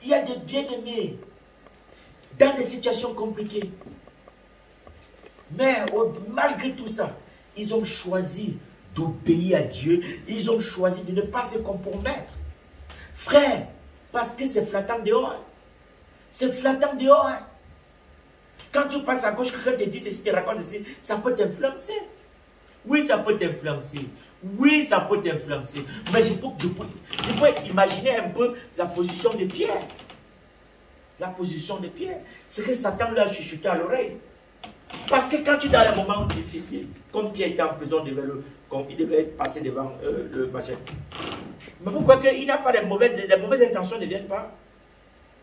Il y a des bien-aimés dans des situations compliquées. Mais malgré tout ça, ils ont choisi d'obéir à Dieu. Ils ont choisi de ne pas se compromettre. Frère, parce que c'est flattant dehors. C'est flattant dehors. Hein. Quand tu passes à gauche, quelqu'un te dit ceci, te raconte ceci, ça peut t'influencer. Oui, ça peut t'influencer. Oui, ça peut t'influencer. Mais je peux imaginer un peu la position de Pierre. La position de Pierre. C'est que Satan lui a chuchoté à l'oreille. Parce que quand tu es dans les moments difficiles, comme Pierre était en prison, il devait passer devant le machin. Mais pourquoi qu'il n'a pas les mauvaises intentions ne viennent pas?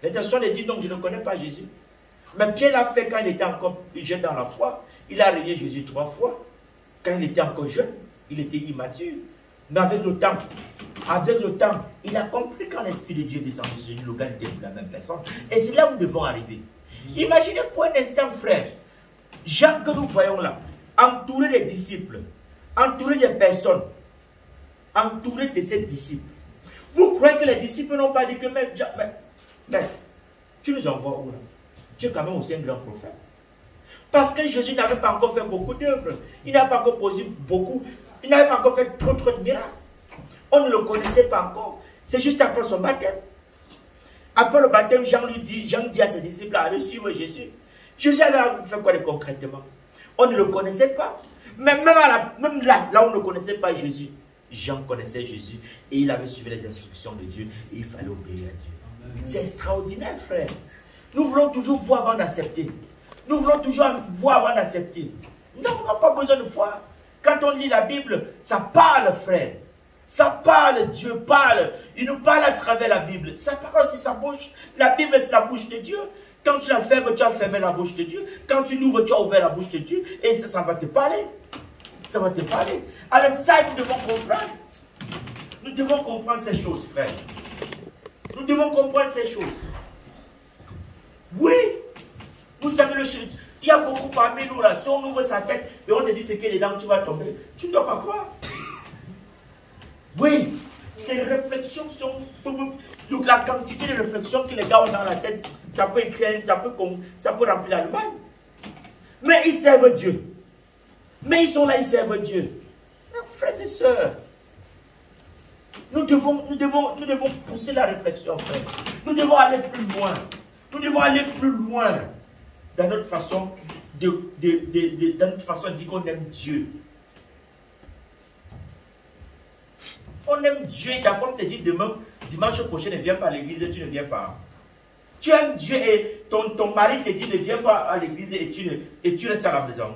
L'intention de dire non, je ne connais pas Jésus. Mais Pierre l'a fait quand il était encore jeune dans la foi. Il a renié Jésus 3 fois. Quand il était encore jeune, il était immature. Mais avec le temps, il a compris quand l'Esprit de Dieu descend sur lui, le gars n'était plus la même personne. Et c'est là où nous devons arriver. Imaginez pour un instant, frère, Jean que nous voyons là, entouré des disciples, entouré des personnes, entouré de ses disciples. Vous croyez que les disciples n'ont pas dit que mais tu nous envoies où là? Tu es quand même aussi un grand prophète. Parce que Jésus n'avait pas encore fait beaucoup d'œuvres. Il n'avait pas encore posé beaucoup. Il n'avait pas encore fait trop de miracles. On ne le connaissait pas encore. C'est juste après son baptême. Après le baptême, Jean dit à ses disciples, allez suivre Jésus. Jésus avait fait quoi de concrètement? On ne le connaissait pas. Mais même là où on ne connaissait pas Jésus, Jean connaissait Jésus et il avait suivi les instructions de Dieu et il fallait obéir à Dieu. C'est extraordinaire, frère. Nous voulons toujours voir avant d'accepter. Nous voulons toujours voir avant d'accepter. Non, on n'a pas besoin de voir. Quand on lit la Bible, ça parle, frère. Ça parle, Dieu parle. Il nous parle à travers la Bible. Ça parle, c'est sa bouche. La Bible, c'est la bouche de Dieu. Quand tu la fermes, tu as fermé la bouche de Dieu. Quand tu l'ouvres, tu as ouvert la bouche de Dieu. Et ça va te parler. Ça va te parler. Alors ça, nous devons comprendre. Nous devons comprendre ces choses, frère. Nous devons comprendre ces choses. Oui. Vous savez, il y a beaucoup parmi nous là. Si on ouvre sa tête et on te dit ce qu'il est dedans, tu vas tomber. Tu ne dois pas croire. Oui. Les réflexions sont... Donc la quantité de réflexions que les gars ont dans la tête, ça peut écrire, ça peut remplir l'Allemagne. Mais ils servent Dieu. Mais ils sont là, ils servent Dieu. Frères et sœurs, nous devons pousser la réflexion, frère. Nous devons aller plus loin. Nous devons aller plus loin dans notre façon de dire qu'on aime Dieu. On aime Dieu et ta femme te dit demain, dimanche prochain, ne viens pas à l'église et tu ne viens pas. Tu aimes Dieu et ton mari te dit ne viens pas à l'église et tu restes à la maison.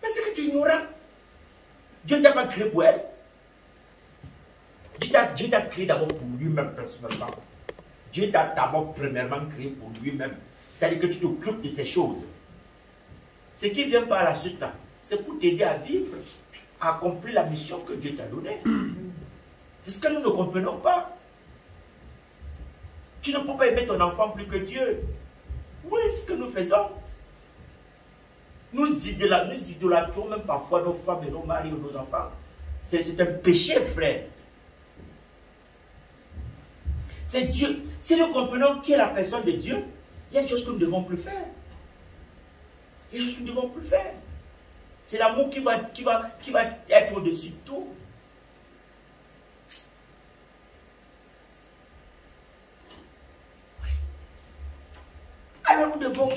Mais c'est que tu es ignorant. Dieu ne t'a pas créé pour elle. Dieu t'a créé d'abord pour lui-même personnellement. Dieu t'a d'abord premièrement créé pour lui-même. C'est-à-dire que tu t'occupes de ces choses. Ce qui vient par la suite là, c'est pour t'aider à vivre, à accomplir la mission que Dieu t'a donnée. C'est ce que nous ne comprenons pas. Tu ne peux pas aimer ton enfant plus que Dieu. Oui, c'est ce que nous faisons. Nous idolâtrons même parfois nos femmes et nos maris ou nos enfants. C'est un péché, frère. C'est Dieu. Si nous comprenons qui est la personne de Dieu, il y a des choses que nous ne devons plus faire. Il y a des choses que nous ne devons plus faire. C'est l'amour qui va être au-dessus de tout. Alors nous devons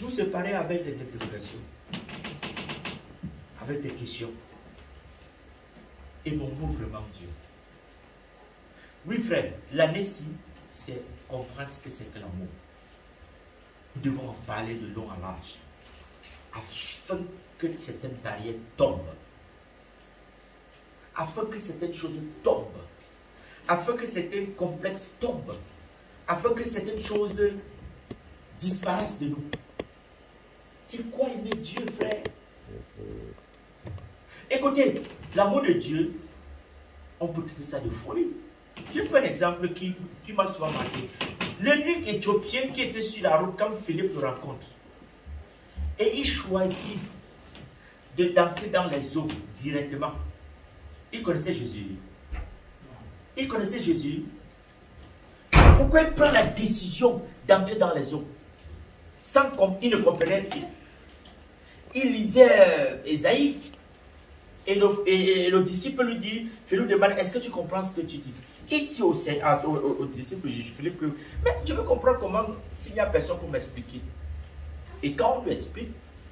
nous séparer avec des interrogations, avec des questions. Aimons-nous vraiment Dieu? Oui, frère, l'année-ci, c'est comprendre ce que c'est que l'amour. Nous devons en parler de long en large, afin que certaines barrières tombent, afin que certaines choses tombent, afin que certains complexes tombent, afin que certaines choses disparaissent de nous. C'est quoi aimer Dieu, frère? Écoutez, l'amour de Dieu, on peut traiter ça de folie. Je prends un exemple qui m'a souvent marqué. L'eunuque éthiopien qui était sur la route quand Philippe le rencontre. Et il choisit d'entrer dans les eaux directement. Il connaissait Jésus. Il connaissait Jésus. Pourquoi il prend la décision d'entrer dans les eaux? Sans qu'il ne comprenait rien. Il lisait Ésaïe. Et le disciple lui dit, Philippe demande, est-ce que tu comprends ce que tu dis? Il dit au disciple Philippe que, mais je veux comprendre comment, s'il n'y a personne pour m'expliquer. Et quand on lui explique,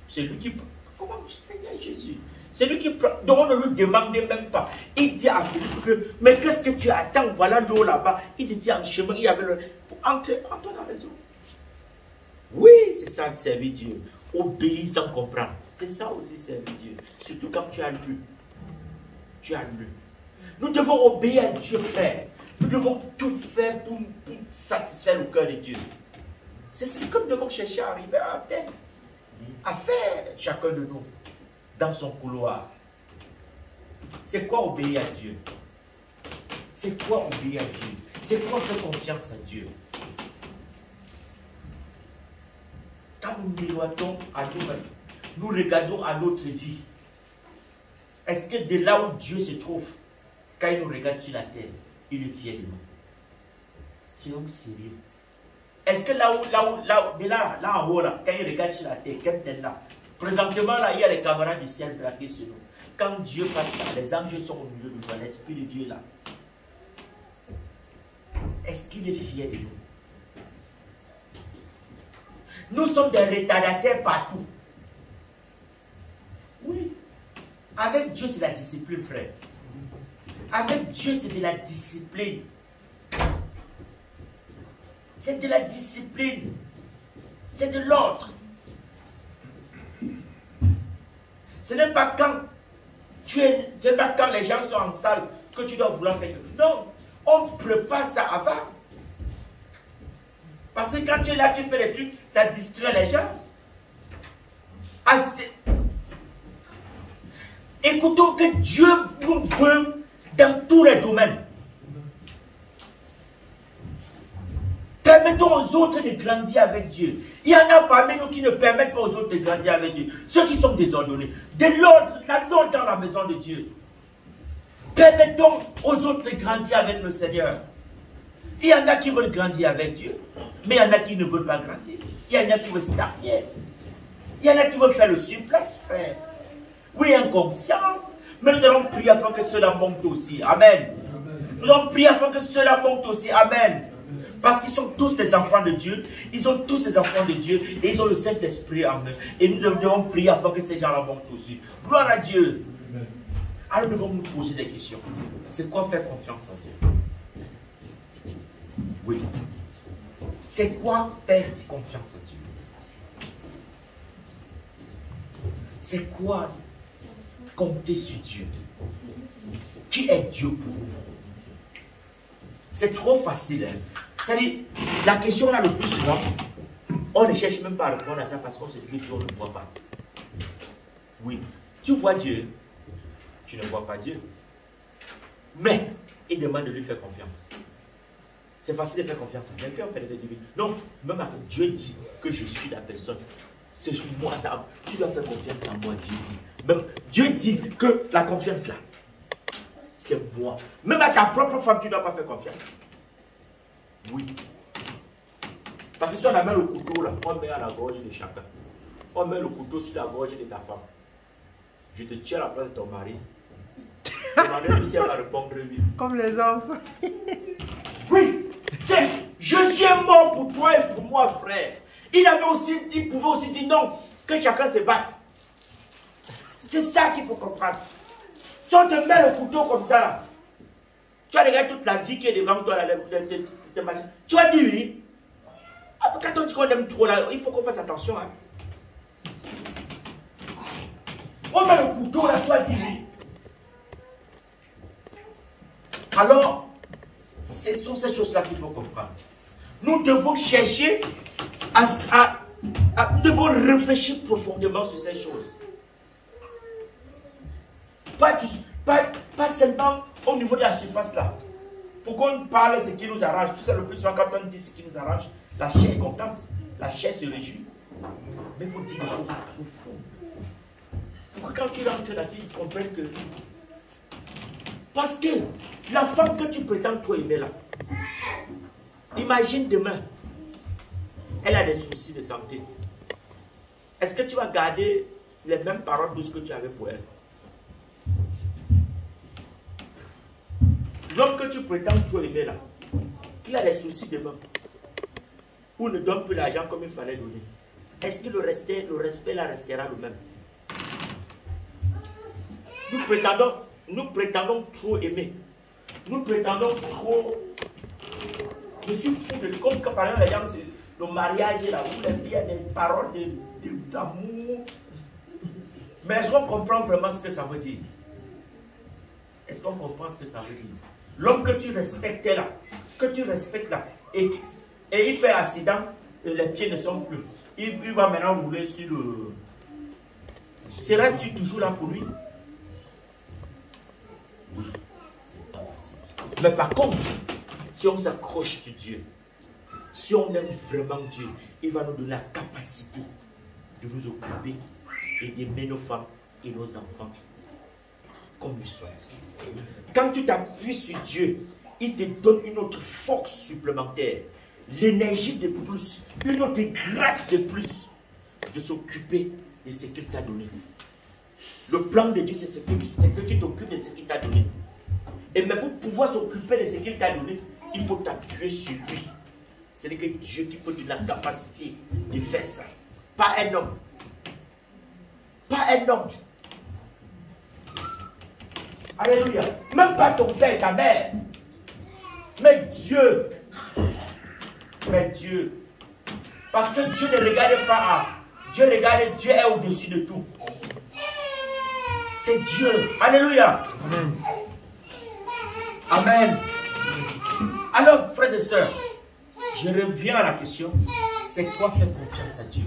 c'est lui qui prend. Comment Seigneur Jésus? C'est lui qui prend. Donc on ne lui demandait même pas. Il dit à Philippe que, mais qu'est-ce que tu attends? Voilà l'eau là-bas. Il se dit en chemin, il y avait le. Entre dans les eaux. Oui, c'est ça, servir Dieu. Obéir sans comprendre. C'est ça aussi, servir Dieu. Surtout quand tu as lu. Tu as lu. Nous devons obéir à Dieu, frère. Nous devons tout faire pour satisfaire le cœur de Dieu. C'est ce que nous devons chercher à arriver à atteindre. À faire chacun de nous dans son couloir. C'est quoi obéir à Dieu? C'est quoi obéir à Dieu? C'est quoi faire confiance à Dieu? Quand nous nous éloignons à nous-mêmes, nous regardons à notre vie. Est-ce que de là où Dieu se trouve, quand il nous regarde sur la terre, il est fier de nous? C'est donc sérieux. Est-ce que là en haut, là, quand il regarde sur la terre, quelqu'un est là. Présentement, là, il y a les caméras du ciel braquées sur nous. Quand Dieu passe là, les anges sont au milieu de nous, l'Esprit de Dieu est là. Est-ce qu'il est fier de nous? Nous sommes des retardataires partout. Oui. Avec Dieu, c'est la discipline, frère. Avec Dieu, c'est de la discipline. C'est de la discipline. C'est de l'ordre. Ce n'est pas quand quand les gens sont en salle que tu dois vouloir faire. Non, on prépare ça avant. Parce que quand tu es là, tu fais des trucs, ça distrait les gens. Écoutons que Dieu nous veut dans tous les domaines. Permettons aux autres de grandir avec Dieu. Il y en a parmi nous qui ne permettent pas aux autres de grandir avec Dieu. Ceux qui sont désordonnés. De l'ordre, dans la maison de Dieu. Permettons aux autres de grandir avec le Seigneur. Il y en a qui veulent grandir avec Dieu. Mais il y en a qui ne veulent pas grandir. Il y en a qui veulent stagner. Il y en a qui veulent faire le supplice, frère. Oui, inconscient. Mais nous allons prier afin que cela monte aussi. Amen. Nous allons prier afin que cela monte aussi. Amen. Parce qu'ils sont tous des enfants de Dieu. Ils ont tous des enfants de Dieu. Et ils ont le Saint-Esprit en eux. Et nous devons prier afin que ces gens-là montent aussi. Gloire à Dieu. Alors nous devons nous poser des questions. C'est quoi faire confiance en Dieu? Oui. C'est quoi faire confiance en Dieu? C'est quoi compter sur Dieu? Qui est Dieu pour nous? C'est trop facile. Hein? C'est-à-dire, la question là le plus souvent, on ne cherche même pas à répondre à ça parce qu'on se dit que Dieu ne voit pas. Oui, tu vois Dieu, tu ne vois pas Dieu. Mais, il demande de lui faire confiance. C'est facile de faire confiance à quelqu'un, non, même à Dieu dit que je suis la personne. C'est moi, ça, tu dois faire confiance en moi, Dieu dit. Même Dieu dit que la confiance là, c'est moi. Même à ta propre femme, tu ne dois pas faire confiance. Oui. Parce que si on amène le couteau là, on met à la gorge de chacun. On met le couteau sur la gorge de ta femme. Je te tue à la place de ton mari. Ton mari aussi va répondre oui. Comme les enfants. Oui. C'est Jésus est mort pour toi et pour moi, frère. Il pouvait aussi dire non, que chacun se batte. C'est ça qu'il faut comprendre. Si on te met le couteau comme ça là, tu as regardé toute la vie qui est devant toi là, tu vas dire oui. Quand on dit qu'on aime trop là, il faut qu'on fasse attention. Hein. On met le couteau là, tu vas dire oui. Alors, ce sont ces choses-là qu'il faut comprendre. Nous devons chercher nous devons réfléchir profondément sur ces choses. Pas seulement au niveau de la surface là. Pour qu'on parle de ce qui nous arrange, tout ça le plus souvent quand on dit ce qui nous arrange, la chair est contente, la chair se réjouit. Mais il faut dire des choses profondes. Pour que quand tu rentres là, tu comprennes que Parce que la femme que tu prétends toi aimer là, imagine demain, elle a des soucis de santé. Est-ce que tu vas garder les mêmes paroles douces que tu avais pour elle? L'homme que tu prétends toi aimer là, qu'il a des soucis demain, ou ne donne plus l'argent comme il fallait donner, est-ce que le respect là restera le même? Nous prétendons trop aimer. Nous prétendons trop. Je suis fou de comme quand par exemple, les gens, le mariage là, où il y a des paroles d'amour. Mais est-ce qu'on comprend vraiment ce que ça veut dire? Est-ce qu'on comprend ce que ça veut dire? L'homme que tu respectes là, et il fait accident, et les pieds ne sont plus. Il va maintenant rouler sur le. Seras-tu toujours là pour lui? Oui, c'est pas facile. Mais par contre, si on s'accroche de Dieu, si on aime vraiment Dieu, il va nous donner la capacité de nous occuper et d'aimer nos femmes et nos enfants comme il souhaite. Quand tu t'appuies sur Dieu, il te donne une autre force supplémentaire, l'énergie de plus, une autre grâce de plus de s'occuper de ce qu'il t'a donné. Le plan de Dieu, c'est que tu t'occupes de ce qu'il t'a donné. Et mais pour pouvoir s'occuper de ce qu'il t'a donné, il faut t'appuyer sur lui. Ce n'est que Dieu qui peut te donner la capacité de faire ça. Pas un homme. Pas un homme. Alléluia. Même pas ton père et ta mère. Mais Dieu. Mais Dieu. Parce que Dieu ne regarde pas à. Dieu regarde, Dieu est au-dessus de tout. C'est Dieu. Alléluia. Amen. Amen. Alors, frères et sœurs, je reviens à la question. C'est quoi faire confiance à Dieu?